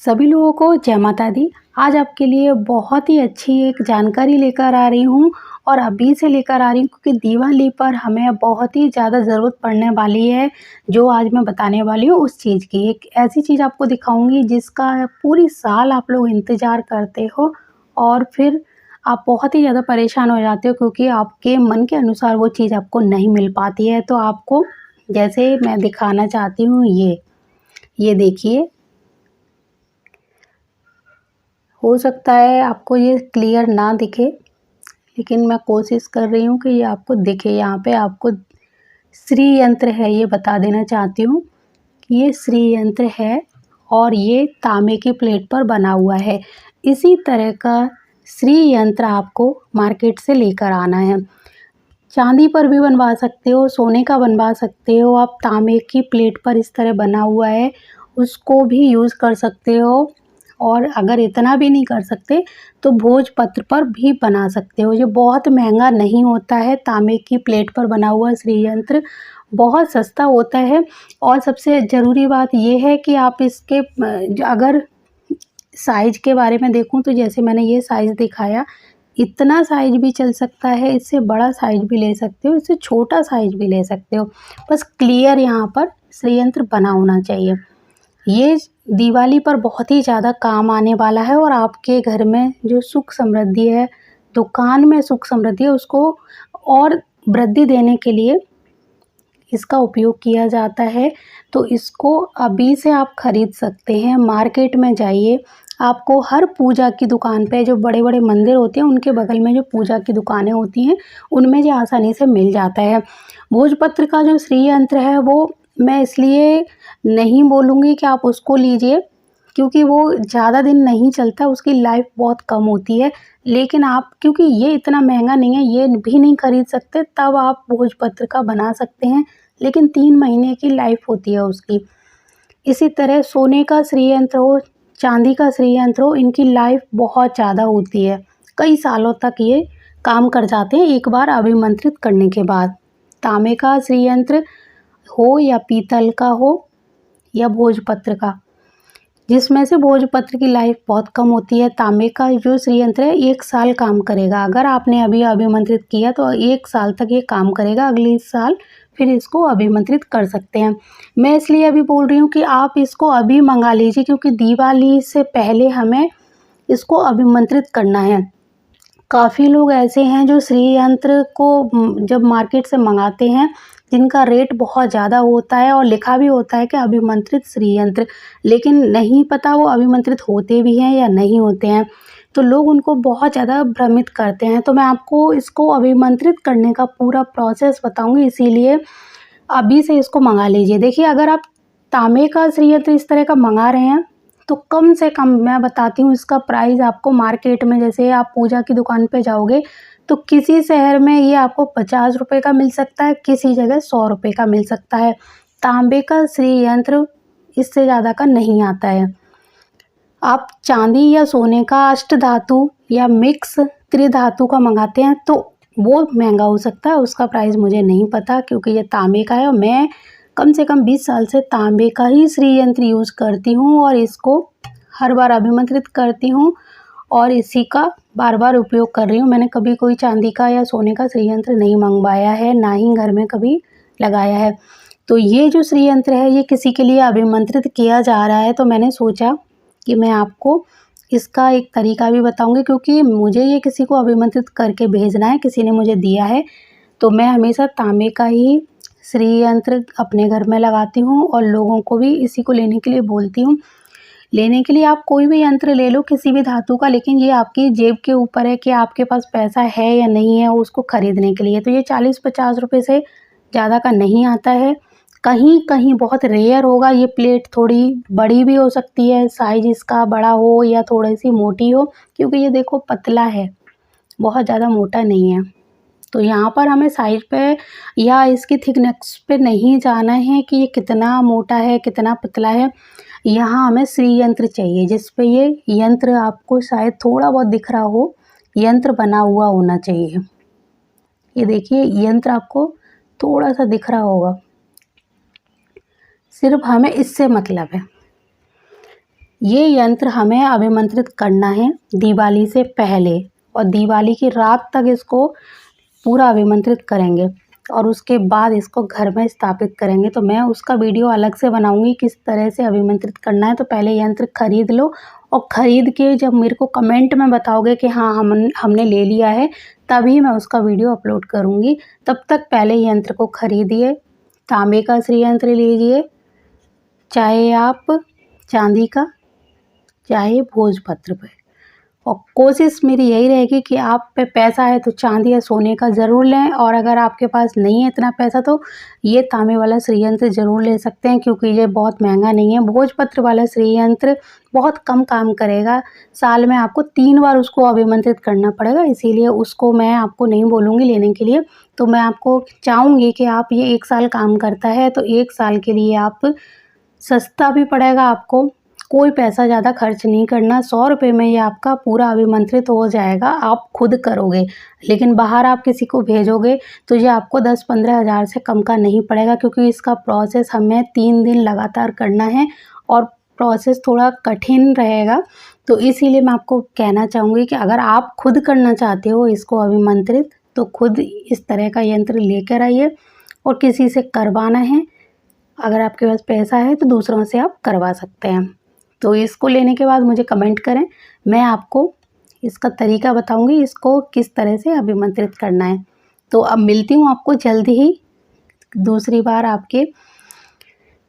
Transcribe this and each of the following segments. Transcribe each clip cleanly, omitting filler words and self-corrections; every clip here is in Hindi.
सभी लोगों को जय माता दी। आज आपके लिए बहुत ही अच्छी एक जानकारी लेकर आ रही हूँ और अभी से लेकर आ रही हूँ क्योंकि दिवाली पर हमें बहुत ही ज़्यादा ज़रूरत पड़ने वाली है। जो आज मैं बताने वाली हूँ उस चीज़ की, एक ऐसी चीज़ आपको दिखाऊँगी जिसका पूरी साल आप लोग इंतज़ार करते हो और फिर आप बहुत ही ज़्यादा परेशान हो जाते हो क्योंकि आपके मन के अनुसार वो चीज़ आपको नहीं मिल पाती है। तो आपको जैसे मैं दिखाना चाहती हूँ ये देखिए। हो सकता है आपको ये क्लियर ना दिखे, लेकिन मैं कोशिश कर रही हूँ कि ये आपको दिखे। यहाँ पे आपको श्री यंत्र है, ये बता देना चाहती हूँ कि ये श्री यंत्र है और ये तांबे की प्लेट पर बना हुआ है। इसी तरह का श्री यंत्र आपको मार्केट से लेकर आना है। चांदी पर भी बनवा सकते हो, सोने का बनवा सकते हो आप। तांबे की प्लेट पर इस तरह बना हुआ है, उसको भी यूज़ कर सकते हो। और अगर इतना भी नहीं कर सकते तो भोजपत्र पर भी बना सकते हो। ये बहुत महंगा नहीं होता है। तांबे की प्लेट पर बना हुआ श्री यंत्र बहुत सस्ता होता है। और सबसे ज़रूरी बात ये है कि आप इसके अगर साइज़ के बारे में देखूँ तो जैसे मैंने ये साइज़ दिखाया, इतना साइज़ भी चल सकता है, इससे बड़ा साइज़ भी ले सकते हो, इससे छोटा साइज़ भी ले सकते हो। बस क्लियर यहाँ पर संयंत्र बना होना चाहिए। ये दिवाली पर बहुत ही ज़्यादा काम आने वाला है और आपके घर में जो सुख समृद्धि है, दुकान में सुख समृद्धि है, उसको और वृद्धि देने के लिए इसका उपयोग किया जाता है। तो इसको अभी से आप खरीद सकते हैं। मार्केट में जाइए, आपको हर पूजा की दुकान पे, जो बड़े-बड़े मंदिर होते हैं उनके बगल में जो पूजा की दुकानें होती हैं, उनमें ये आसानी से मिल जाता है। भोजपत्र का जो श्री यंत्र है वो मैं इसलिए नहीं बोलूँगी कि आप उसको लीजिए, क्योंकि वो ज़्यादा दिन नहीं चलता, उसकी लाइफ़ बहुत कम होती है। लेकिन आप, क्योंकि ये इतना महंगा नहीं है, ये भी नहीं खरीद सकते, तब आप भोजपत्र का बना सकते हैं, लेकिन 3 महीने की लाइफ़ होती है उसकी। इसी तरह सोने का श्री यंत्र हो, चांदी का श्री यंत्र हो, इनकी लाइफ़ बहुत ज़्यादा होती है। कई सालों तक ये काम कर जाते हैं एक बार अभिमंत्रित करने के बाद। तांबे का श्री यंत्र हो या पीतल का हो या भोजपत्र का, जिसमें से भोजपत्र की लाइफ बहुत कम होती है। तांबे का जो श्री यंत्र है 1 साल काम करेगा। अगर आपने अभी अभिमंत्रित किया तो 1 साल तक ये काम करेगा, अगले साल फिर इसको अभिमंत्रित कर सकते हैं। मैं इसलिए अभी बोल रही हूँ कि आप इसको अभी मंगा लीजिए, क्योंकि दिवाली से पहले हमें इसको अभिमंत्रित करना है। काफ़ी लोग ऐसे हैं जो श्री यंत्र को जब मार्केट से मंगाते हैं, जिनका रेट बहुत ज़्यादा होता है और लिखा भी होता है कि अभिमंत्रित श्री यंत्र, लेकिन नहीं पता वो अभिमंत्रित होते भी हैं या नहीं होते हैं। तो लोग उनको बहुत ज़्यादा भ्रमित करते हैं। तो मैं आपको इसको अभिमंत्रित करने का पूरा प्रोसेस बताऊँगी, इसीलिए अभी से इसको मंगा लीजिए। देखिए, अगर आप तांबे का श्री यंत्र इस तरह का मंगा रहे हैं तो कम से कम मैं बताती हूँ, इसका प्राइस आपको मार्केट में, जैसे आप पूजा की दुकान पे जाओगे तो किसी शहर में ये आपको 50 रुपए का मिल सकता है, किसी जगह 100 रुपए का मिल सकता है। तांबे का श्री यंत्र इससे ज़्यादा का नहीं आता है। आप चांदी या सोने का अष्टधातु या मिक्स त्रिधातु का मंगाते हैं तो वो महंगा हो सकता है, उसका प्राइस मुझे नहीं पता, क्योंकि ये तांबे का है और मैं कम से कम 20 साल से तांबे का ही श्री यंत्र यूज़ करती हूँ और इसको हर बार अभिमंत्रित करती हूँ और इसी का बार-बार उपयोग कर रही हूँ। मैंने कभी कोई चांदी का या सोने का श्री यंत्र नहीं मंगवाया है, ना ही घर में कभी लगाया है। तो ये जो श्री यंत्र है ये किसी के लिए अभिमंत्रित किया जा रहा है, तो मैंने सोचा कि मैं आपको इसका एक तरीका भी बताऊँगी, क्योंकि मुझे ये किसी को अभिमंत्रित करके भेजना है, किसी ने मुझे दिया है। तो मैं हमेशा तांबे का ही श्री यंत्र अपने घर में लगाती हूँ और लोगों को भी इसी को लेने के लिए बोलती हूँ। लेने के लिए आप कोई भी यंत्र ले लो, किसी भी धातु का, लेकिन ये आपकी जेब के ऊपर है कि आपके पास पैसा है या नहीं है उसको खरीदने के लिए। तो ये 40-50 रुपए से ज़्यादा का नहीं आता है। कहीं-कहीं बहुत रेयर होगा, ये प्लेट थोड़ी बड़ी भी हो सकती है, साइज़ इसका बड़ा हो या थोड़ी-सी मोटी हो, क्योंकि ये देखो पतला है, बहुत ज़्यादा मोटा नहीं है। तो यहाँ पर हमें साइज़ पे या इसकी थिकनेस पे नहीं जाना है कि ये कितना मोटा है, कितना पतला है। यहाँ हमें श्री यंत्र चाहिए, जिस पे ये यंत्र आपको शायद थोड़ा बहुत दिख रहा हो, यंत्र बना हुआ होना चाहिए। ये देखिए, यंत्र आपको थोड़ा-सा दिख रहा होगा। सिर्फ़ हमें इससे मतलब है। ये यंत्र हमें अभिमंत्रित करना है दिवाली से पहले, और दिवाली की रात तक इसको पूरा अभिमंत्रित करेंगे और उसके बाद इसको घर में स्थापित करेंगे। तो मैं उसका वीडियो अलग से बनाऊंगी किस तरह से अभिमंत्रित करना है। तो पहले यंत्र खरीद लो, और ख़रीद के जब मेरे को कमेंट में बताओगे कि हाँ हमने ले लिया है, तभी मैं उसका वीडियो अपलोड करूँगी। तब तक पहले यंत्र को खरीदिए, तांबे का श्री यंत्र लीजिए, चाहे आप चांदी का, चाहे भोजपत्र पे। और कोशिश मेरी यही रहेगी कि आप पे पैसा है तो चांदी या सोने का ज़रूर लें, और अगर आपके पास नहीं है इतना पैसा तो ये तांबे वाला श्री यंत्र ज़रूर ले सकते हैं, क्योंकि ये बहुत महंगा नहीं है। भोजपत्र वाला श्री यंत्र बहुत कम काम करेगा, साल में आपको 3 बार उसको अभिमंत्रित करना पड़ेगा, इसीलिए उसको मैं आपको नहीं बोलूँगी लेने के लिए। तो मैं आपको चाहूँगी कि आप ये 1 साल काम करता है तो 1 साल के लिए आप, सस्ता भी पड़ेगा आपको, कोई पैसा ज़्यादा खर्च नहीं करना, 100 रुपये में ये आपका पूरा अभिमंत्रित हो जाएगा, आप खुद करोगे। लेकिन बाहर आप किसी को भेजोगे तो ये आपको 10-15 हज़ार से कम का नहीं पड़ेगा, क्योंकि इसका प्रोसेस हमें 3 दिन लगातार करना है और प्रोसेस थोड़ा कठिन रहेगा। तो इसीलिए मैं आपको कहना चाहूँगी कि अगर आप खुद करना चाहते हो इसको अभिमंत्रित, तो खुद इस तरह का यंत्र लेकर आइए और किसी से करवाना है। अगर आपके पास पैसा है तो दूसरों से आप करवा सकते हैं। तो इसको लेने के बाद मुझे कमेंट करें, मैं आपको इसका तरीका बताऊंगी, इसको किस तरह से अभिमंत्रित करना है। तो अब मिलती हूँ आपको जल्दी ही दूसरी बार आपके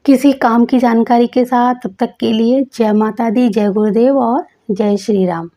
किसी काम की जानकारी के साथ। तब तक के लिए जय माता दी, जय गुरुदेव और जय श्री राम।